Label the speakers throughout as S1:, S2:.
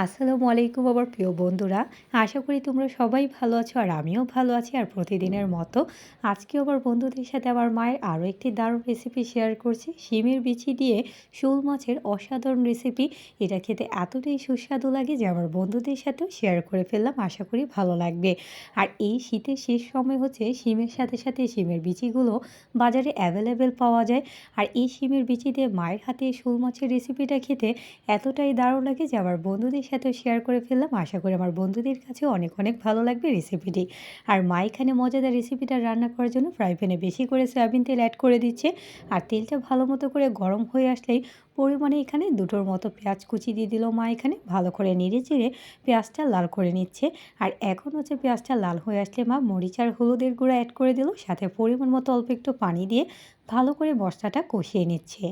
S1: আসসালামু আলাইকুম আমার প্রিয় বন্ধুরা। আশা করি তোমরা সবাই ভালো আছো আর আমিও ভালো আছি। আর প্রতিদিনের মতো আজকেও আমার বন্ধুদের সাথে আমার মায়ের আরও একটি দারুণ রেসিপি শেয়ার করছি। শিমের বিচি দিয়ে শোল মাছের অসাধারণ রেসিপি। এটা খেতে এতটাই সুস্বাদু লাগে যে আমার বন্ধুদের সাথেও শেয়ার করে ফেললাম। আশা করি ভালো লাগবে। আর এই শীতের শেষ সময় হচ্ছে শিমের সাথে সাথে শিমের বিচিগুলো বাজারে অ্যাভেলেবেল পাওয়া যায়। আর এই শিমের বিচি দিয়ে মায়ের হাতে শোল মাছের রেসিপিটা খেতে এতটাই দারুণ লাগে যে আমার বন্ধুদের সাথেও শেয়ার করে ফেললাম। আশা করি আমার বন্ধুদের কাছেও অনেক অনেক ভালো লাগবে রেসিপিটি। আর মা এখানে মজাদার রেসিপিটা রান্না করার জন্য ফ্রাই প্যানে বেশি করে সয়াবিন তেল অ্যাড করে দিচ্ছে। আর তেলটা ভালো মতো করে গরম হয়ে আসলেই পরিমাণে এখানে দুটোর মতো পেঁয়াজ কুচি দিয়ে দিল মা। এখানে ভালো করে নেড়ে চেড়ে পেঁয়াজটা লাল করে নিচ্ছে। আর এখন হচ্ছে পেঁয়াজটা লাল হয়ে আসলে মা মরিচ আর হলুদের গুঁড়া অ্যাড করে দিল, সাথে পরিমাণ মতো অল্প একটু পানি দিয়ে ভালো করে মশলাটা কষিয়ে নিচ্ছে।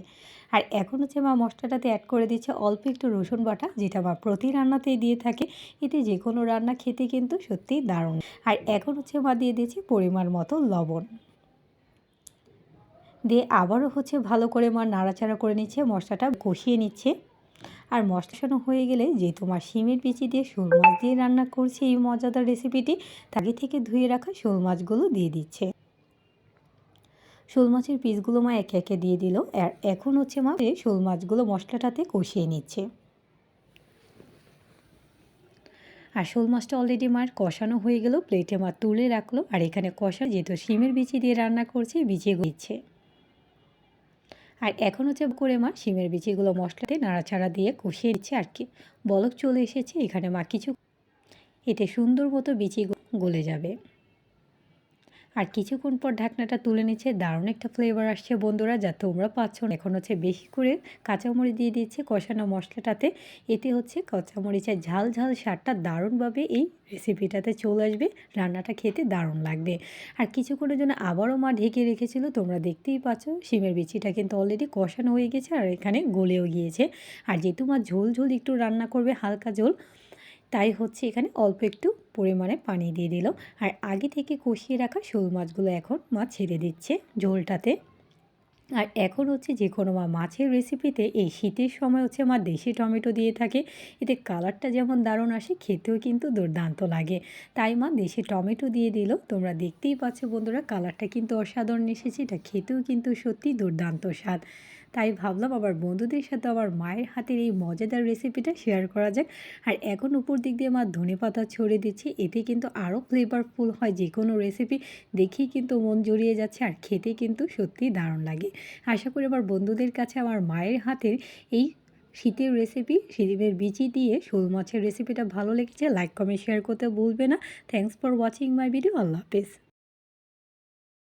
S1: আর এখন হচ্ছে মা মশলাটাতে অ্যাড করে দিচ্ছে অল্প একটু রসুন বাটা, যেটা মা প্রতি রান্নাতেই দিয়ে থাকে। এতে যে কোনো রান্না খেতে কিন্তু সত্যিই দারুণ। আর এখন হচ্ছে মা দিয়ে দিচ্ছে পরিমাণ মতো লবণ দিয়ে আবারও হচ্ছে ভালো করে মা নাড়াচাড়া করে নিচ্ছে, মশলাটা কষিয়ে নিচ্ছে। আর মশলা হয়ে গেলে যে তোমার শিমের বিচি দিয়ে শোল মাছ দিয়ে রান্না করছে এই মজাদার রেসিপিটি, আগে থেকে ধুয়ে রাখা শোল মাছগুলো দিয়ে দিচ্ছে। শোল মাছের পিসগুলো মা একে একে দিয়ে দিল। আর এখন হচ্ছে মা শোল মাছগুলো মশলাটাতে কষিয়ে নিচ্ছে। আর শোল মাছটা অলরেডি মার কষানো হয়ে গেল, প্লেটে মা তুলে রাখলো। আর এখানে কষা যেহেতু শিমের বিচি দিয়ে রান্না করছে, বিচি দিচ্ছে। আর এখন হচ্ছে করে মা শিমের বিচিগুলো মশলাতে নাড়াচাড়া দিয়ে কষিয়ে দিচ্ছে। আর কি বলক চলে এসেছে এখানে মা কিছু, এতে সুন্দর মতো বিচি গলে যাবে। আর কিছুক্ষণ পর ঢাকনাটা তুলে নিচ্ছে, দারুণ একটা ফ্লেভার আসছে বন্ধুরা, যা তোমরা পাচ্ছ না। এখন হচ্ছে বেশি করে কাঁচামরিচ দিয়ে দিচ্ছে কষানো মশলাটাতে। এতে হচ্ছে কাঁচামরিচের ঝাল ঝাল স্বাদটা দারুণভাবে এই রেসিপিটাতে চলে আসবে, রান্নাটা খেতে দারুণ লাগবে। আর কিছুক্ষণের জন্য আবারও মা ঢেকে রেখেছিল, তোমরা দেখতেই পাচ্ছ শিমের বিচিটা কিন্তু অলরেডি কষানো হয়ে গেছে আর এখানে গলেও গিয়েছে। আর যেহেতু মা ঝোল ঝোল একটু রান্না করবে, হালকা ঝোল, তাই হচ্ছে এখানে অল্প একটু পরিমাণে পানি দিয়ে দিল। আর আগে থেকে কষিয়ে রাখা শোল মাছগুলো এখন মা ছেড়ে দিচ্ছে ঝোলটাতে। আর এখন হচ্ছে যে কোনো মাছের রেসিপিতে এই শীতের সময় হচ্ছে মা দেশি টমেটো দিয়ে থাকে। এতে কালারটা যেমন দারুণ আসে, খেতেও কিন্তু দুর্দান্ত লাগে। তাই মা দেশি টমেটো দিয়ে দিল। তোমরা দেখতেই পাচ্ছ বন্ধুরা, কালারটা কিন্তু অসাধারণ এসেছে, এটা খেতেও কিন্তু সত্যি দুর্দান্ত স্বাদ। তাই ভাবলাম আবার বন্ধুদের সাথে আমার মায়ের হাতের এই মজাদার রেসিপিটা শেয়ার করা যাক। আর এখন উপর দিক দিয়ে মা ধনেপাতা ছড়িয়ে দিচ্ছি, এতে কিন্তু আরও ফ্লেভারফুল হয় যে কোনো রেসিপি। দেখেই কিন্তু মন জুড়িয়ে যাচ্ছে আর খেতে কিন্তু সত্যিই দারুণ লাগে। আশা করি আমার বন্ধুদের কাছে আমার মায়ের হাতের এই শীতের রেসিপি, শিমের বিচি দিয়ে শোল মাছের রেসিপিটা ভালো লেগেছে। লাইক কমেন্ট শেয়ার করতে ভুলবে না। Thanks for watching my video. আল্লাহ হাফেজ।